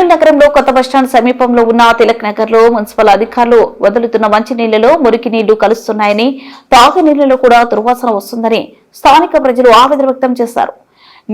కర్నూలు నగరంలో కొత్త బస్టాండ్ సమీపంలో ఉన్న తిలక్ నగర్ లో మున్సిపల్ అధికారులు వదులుతున్న మంచినీళ్లలో మురికి నీళ్లు కలుస్తున్నాయని, తాగునీళ్లలో కూడా దుర్వాసన వస్తుందని స్థానిక ప్రజలు ఆవేదన వ్యక్తం చేశారు.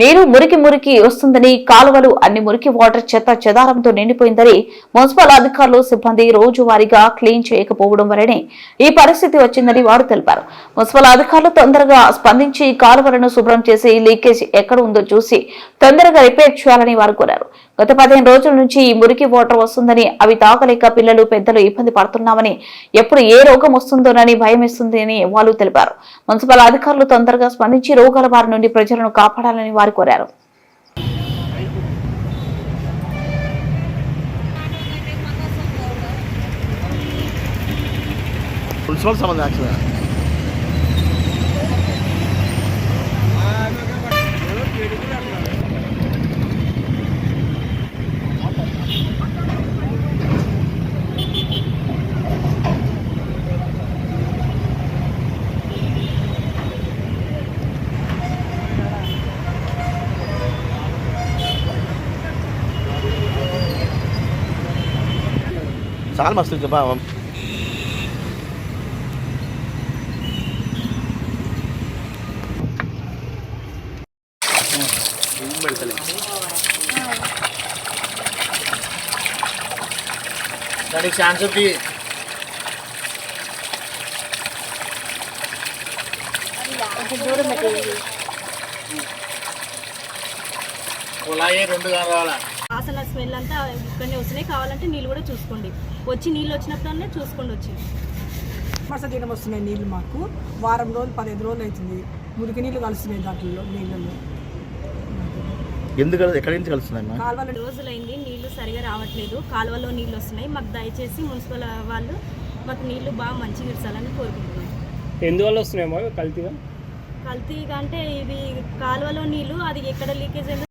నీరు మురికి వస్తుందని, కాలువలు అన్ని మురికి వాటర్ చెత్త చెదారంతో నిండిపోయిందని, మున్సిపల్ అధికారులు సిబ్బంది రోజువారీగా క్లీన్ చేయకపోవడం వల్లనే ఈ పరిస్థితి వచ్చిందని వారు తెలిపారు. మున్సిపల్ అధికారులు తొందరగా స్పందించి కాలువలను శుభ్రం చేసి లీకేజ్ ఎక్కడ ఉందో చూసి తొందరగా రిపేర్ చేయాలని వారు కోరారు. గత 15 రోజుల నుంచి ఈ మురికి వాటర్ వస్తుందని, అవి తాగలేక పిల్లలు పెద్దలు ఇబ్బంది పడుతున్నామని, ఎప్పుడు ఏ రోగం వస్తుందోనని భయమేస్తుందని వాళ్ళు తెలిపారు. మున్సిపల్ అధికారులు తొందరగా స్పందించి రోగాల బారి నుండి ప్రజలను కాపాడాలని వారు కోరారు. చాలా మస్తు దానికి ఛాన్స్ ఉంది. వాసన స్మెల్ అంతా ఇక్కడనే వస్తున్నాయి. కావాలంటే నీళ్ళు కూడా చూసుకోండి, వచ్చి నీళ్ళు వచ్చినప్పుడన్నా చూసుకోండి. వచ్చి దినం వస్తున్నాయి నీళ్ళు. మాకు వారం రోజులు 15 రోజులు అవుతుంది. మురికి నీళ్ళు కలుస్తున్నాయి దాంట్లో నీళ్ళల్లో. ఎందుకు ఎక్కడి నుంచి కలుస్తున్నాయి? కాలువలో రోజులైంది, నీళ్లు సరిగా రావట్లేదు. కాలువలో నీళ్ళు వస్తున్నాయి. మాకు దయచేసి మున్సిపల్ వాళ్ళు మాకు నీళ్లు బాగా మంచిగా ఇచ్చాలని కోరుకుంటున్నాం. ఎందువల్ల వస్తున్నాయేమో కల్తీగా అంటే ఇది కాలువలో నీళ్ళు, అది ఎక్కడ లీకేజ్